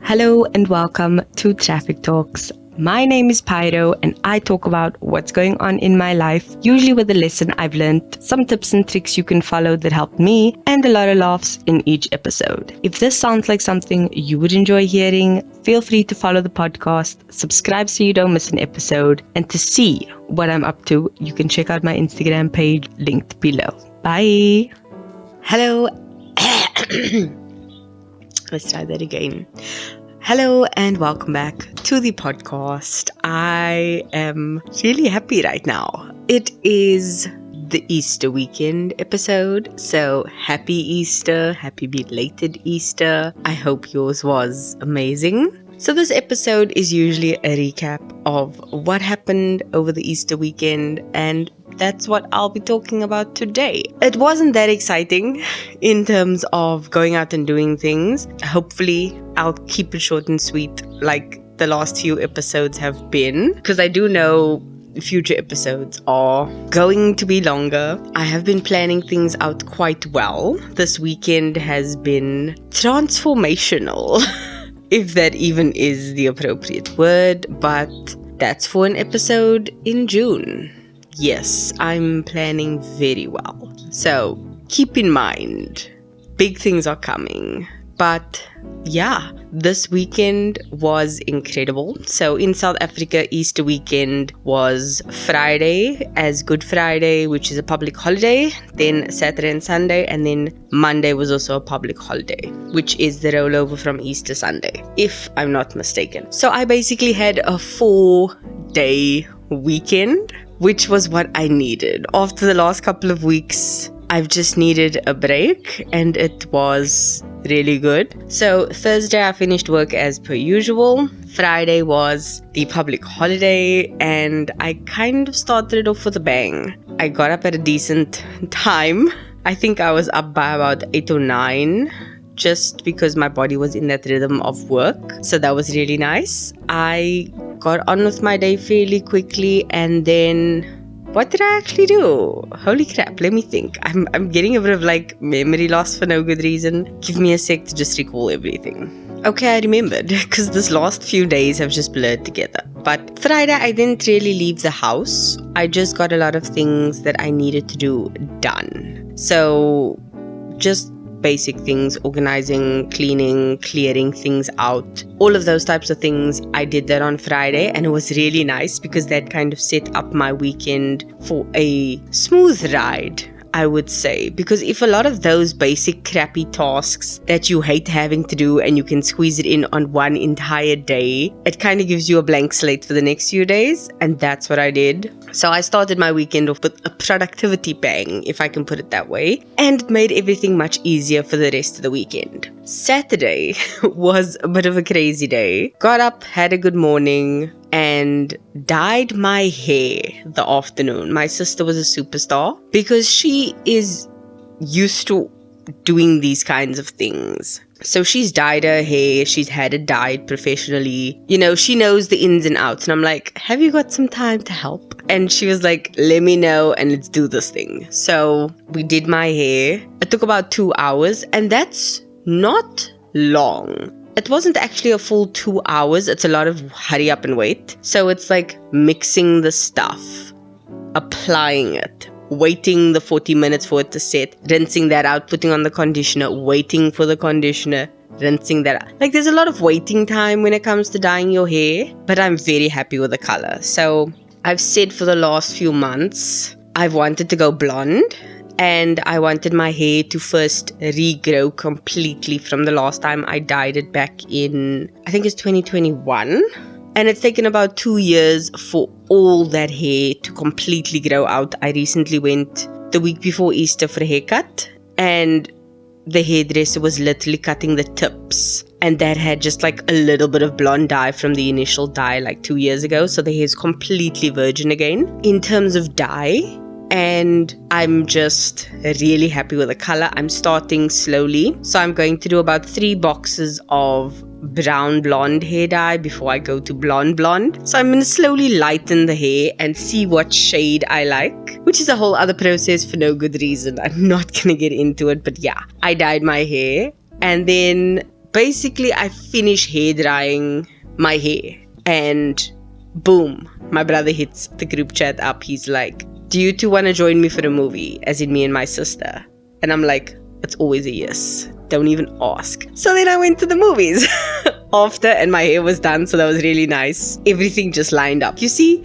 Hello and welcome to Traffic Talks. My name is Pyro and I talk about what's going on in my life, usually with a lesson I've learned, some tips and tricks you can follow that helped me, and a lot of laughs in each episode. If this sounds like something you would enjoy hearing, feel free to follow the podcast, subscribe so you don't miss an episode, and to see what I'm up to, you can check out my Instagram page linked below. Bye! Hello. Let's try that again. Hello and welcome back to the podcast. I am really happy right now. It is the Easter weekend episode, so happy Easter, happy belated Easter. I hope yours was amazing. So this episode is usually a recap of what happened over the Easter weekend, and that's what I'll be talking about today. It wasn't that exciting in terms of going out and doing things. Hopefully, I'll keep it short and sweet like the last few episodes have been, because I do know future episodes are going to be longer. I have been planning things out quite well. This weekend has been transformational. If that even is the appropriate word, but that's for an episode in June. Yes, I'm planning very well. So keep in mind, big things are coming. But yeah, this weekend was incredible. So in South Africa, Easter weekend was Friday as Good Friday, which is a public holiday, then Saturday and Sunday, and then Monday was also a public holiday, which is the rollover from Easter Sunday, if I'm not mistaken. So I basically had a 4-day weekend, which was what I needed. After the last couple of weeks, I've just needed a break, and it was really good. So Thursday I finished work as per usual. Friday was the public holiday, and I kind of started it off with a bang. I got up at a decent time. I think I was up by about 8 or 9, just because my body was in that rhythm of work. So that was really nice. I got on with my day fairly quickly, and then what did I actually do? Holy crap, let me think. I'm getting a bit of like memory loss for no good reason. Give me a sec to just recall everything. Okay, I remembered, because this last few days have just blurred together. But Friday, I didn't really leave the house. I just got a lot of things that I needed to do done. So just basic things, organizing, cleaning, clearing things out, all of those types of things. I did that on Friday, and it was really nice because that kind of set up my weekend for a smooth ride, I would say. Because if a lot of those basic crappy tasks that you hate having to do and you can squeeze it in on one entire day, it kind of gives you a blank slate for the next few days, and that's what I did. So I started my weekend off with a productivity bang, if I can put it that way, and it made everything much easier for the rest of the weekend. Saturday was a bit of a crazy day. Got up, had a good morning, and dyed my hair the afternoon. My sister was a superstar because she is used to doing these kinds of things. So she's dyed her hair, she's had it dyed professionally. You know, she knows the ins and outs. And I'm like, have you got some time to help? And she was like, let me know and let's do this thing. So we did my hair. It took about 2 hours, and that's not long. It wasn't actually a full 2 hours. It's a lot of hurry up and wait. So it's like mixing the stuff, applying it, waiting the 40 minutes for it to set, rinsing that out, putting on the conditioner, waiting for the conditioner, rinsing that out. Like, there's a lot of waiting time when it comes to dyeing your hair, but I'm very happy with the color. So I've said for the last few months, I've wanted to go blonde, and I wanted my hair to first regrow completely from the last time I dyed it back in, I think it's 2021. And it's taken about 2 years for all that hair to completely grow out. I recently went the week before Easter for a haircut, and the hairdresser was literally cutting the tips. And that had just like a little bit of blonde dye from the initial dye like 2 years ago. So the hair is completely virgin again in terms of dye. And I'm just really happy with the color. I'm starting slowly. So I'm going to do about 3 boxes of brown blonde hair dye before I go to blonde. So I'm going to slowly lighten the hair and see what shade I like, which is a whole other process for no good reason. I'm not going to get into it, but yeah, I dyed my hair. And then basically I finish hair drying my hair and boom, my brother hits the group chat up. He's like, do you two want to join me for a movie? As in me and my sister. And I'm like, it's always a yes. Don't even ask. So then I went to the movies after, and my hair was done. So that was really nice. Everything just lined up. You see,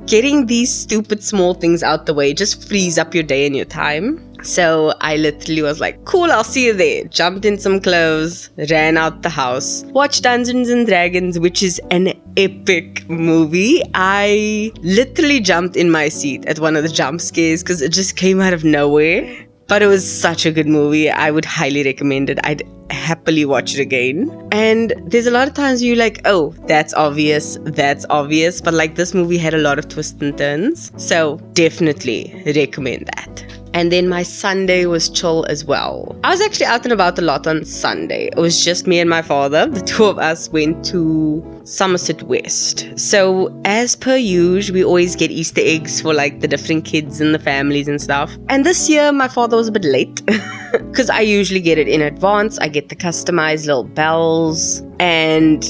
getting these stupid small things out the way just frees up your day and your time. So I literally was like, cool, I'll see you there. Jumped in some clothes, ran out the house, watched Dungeons and Dragons, which is an epic movie. I literally jumped in my seat at one of the jump scares because it just came out of nowhere. But it was such a good movie. I would highly recommend it. I'd happily watch it again. And there's a lot of times you're like, oh, that's obvious. But like this movie had a lot of twists and turns. So definitely recommend that. And then my Sunday was chill as well. I was actually out and about a lot on Sunday. It was just me and my father. The two of us went to Somerset West. So as per usual, we always get Easter eggs for like the different kids and the families and stuff. And this year my father was a bit late because I usually get it in advance. I get the customized little bells and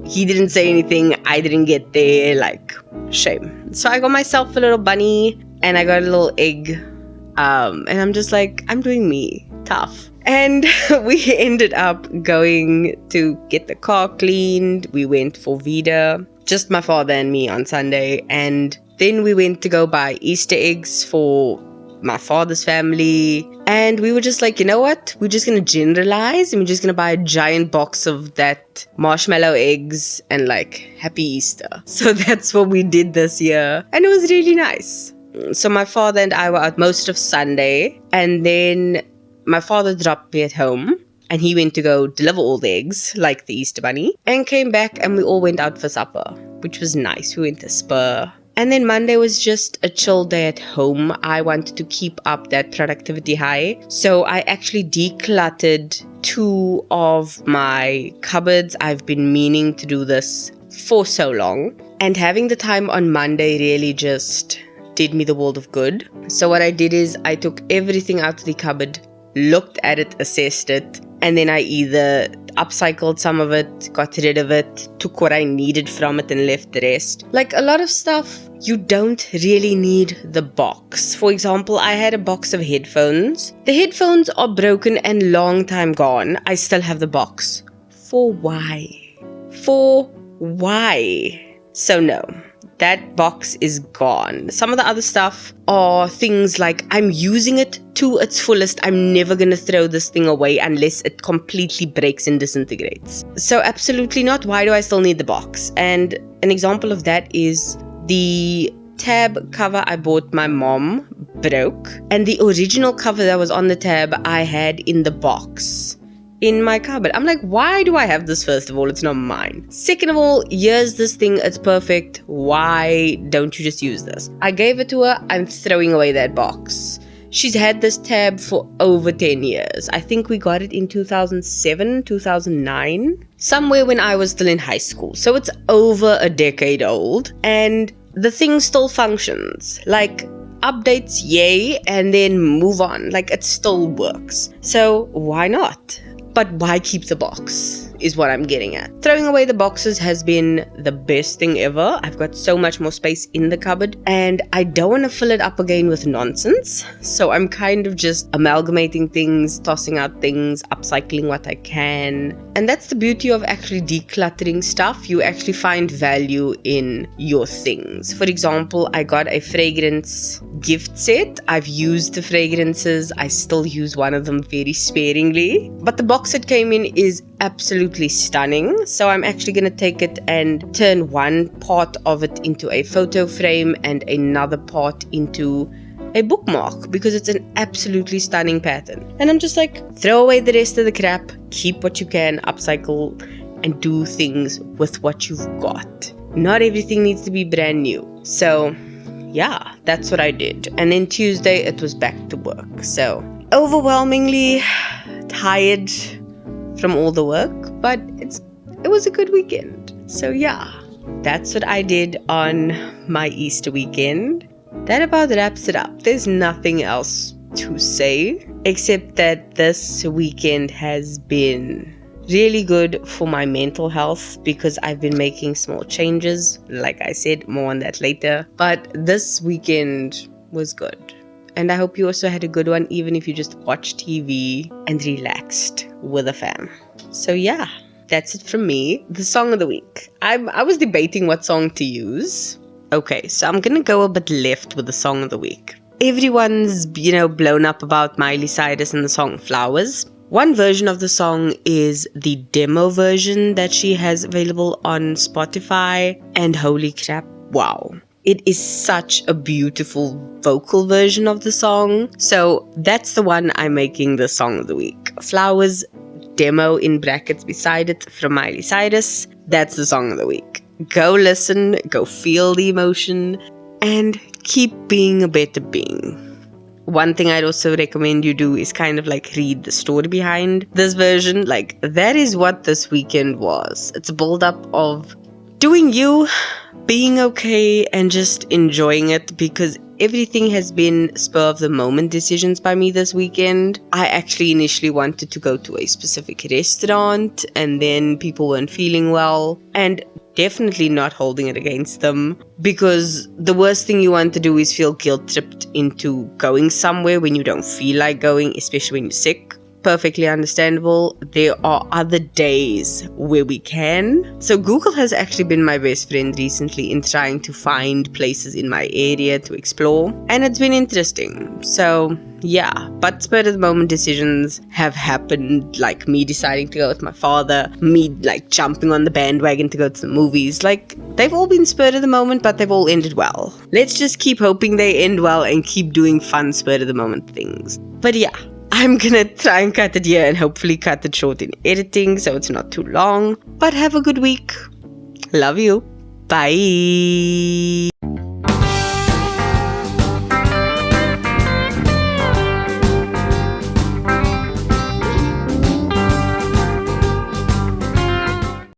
he didn't say anything. I didn't get there, like, shame. So I got myself a little bunny and I got a little egg. And I'm just like, I'm doing me. Tough. And we ended up going to get the car cleaned. We went for Vida, just my father and me on Sunday. And then we went to go buy Easter eggs for my father's family. And we were just like, you know what? We're just going to generalize and we're just going to buy a giant box of that marshmallow eggs and like, happy Easter. So that's what we did this year. And it was really nice. So my father and I were out most of Sunday, and then my father dropped me at home and he went to go deliver all the eggs like the Easter bunny and came back and we all went out for supper, which was nice. We went to Spur. And then Monday was just a chill day at home. I wanted to keep up that productivity high. So I actually decluttered 2 of my cupboards. I've been meaning to do this for so long. And having the time on Monday really just did me the world of good. So what I did is I took everything out of the cupboard, looked at it, assessed it, and then I either upcycled some of it, got rid of it, took what I needed from it and left the rest. Like a lot of stuff, you don't really need the box. For example, I had a box of headphones. The headphones are broken and long time gone. I still have the box. For why? So no. That box is gone. Some of the other stuff are things like I'm using it to its fullest. I'm never going to throw this thing away unless it completely breaks and disintegrates. So absolutely not. Why do I still need the box? And an example of that is the tab cover I bought my mom broke. And the original cover that was on the tab I had in the box in my cupboard. I'm like, why do I have this? First of all, it's not mine. Second of all, here's this thing, it's perfect. Why don't you just use this? I gave it to her. I'm throwing away that box. She's had this tab for over 10 years. I think we got it in 2007, 2009, somewhere when I was still in high school. So it's over a decade old and the thing still functions. Like, updates, yay, and then move on. Like, it still works. So why not? But why keep the box is what I'm getting at. Throwing away the boxes has been the best thing ever. I've got so much more space in the cupboard and I don't want to fill it up again with nonsense. So I'm kind of just amalgamating things, tossing out things, upcycling what I can. And that's the beauty of actually decluttering stuff. You actually find value in your things. For example, I got a fragrance gift set. I've used the fragrances. I still use one of them very sparingly. But the box it came in is absolutely stunning. So I'm actually going to take it and turn one part of it into a photo frame and another part into a bookmark because it's an absolutely stunning pattern. And I'm just like, throw away the rest of the crap, keep what you can, upcycle, and do things with what you've got. Not everything needs to be brand new. So yeah, that's what I did. And then Tuesday it was back to work. So overwhelmingly tired from all the work, but it was a good weekend. So yeah, that's what I did on my Easter weekend. That about wraps it up. There's nothing else to say except that this weekend has been Really good for my mental health because I've been making small changes. Like I said, more on that later. But this weekend was good. And I hope you also had a good one, even if you just watched TV and relaxed with a fam. So yeah, that's it from me. The song of the week. I was debating what song to use. Okay, so I'm gonna go a bit left with the song of the week. Everyone's, blown up about Miley Cyrus and the song Flowers. One version of the song is the demo version that she has available on Spotify. And holy crap, wow. It is such a beautiful vocal version of the song. So that's the one I'm making the song of the week. Flowers, demo in brackets beside it from Miley Cyrus. That's the song of the week. Go listen, go feel the emotion, and keep being a better being. One thing I'd also recommend you do is kind of like read the story behind this version. Like, that is what this weekend was. It's a build-up of doing you, being okay, and just enjoying it, because everything has been spur of the moment decisions by me this weekend. I actually initially wanted to go to a specific restaurant, and then people weren't feeling well, and definitely not holding it against them, because the worst thing you want to do is feel guilt tripped into going somewhere when you don't feel like going, especially when you're sick. Perfectly understandable. There are other days where we can. So Google has actually been my best friend recently in trying to find places in my area to explore, and it's been interesting. So yeah, but spur of the moment decisions have happened, like me deciding to go with my father, me like jumping on the bandwagon to go to the movies. Like, they've all been spur of the moment, but they've all ended well. Let's just keep hoping they end well and keep doing fun spur of the moment things. But yeah, I'm gonna try and cut it here and hopefully cut it short in editing so it's not too long. But have a good week. Love you. Bye.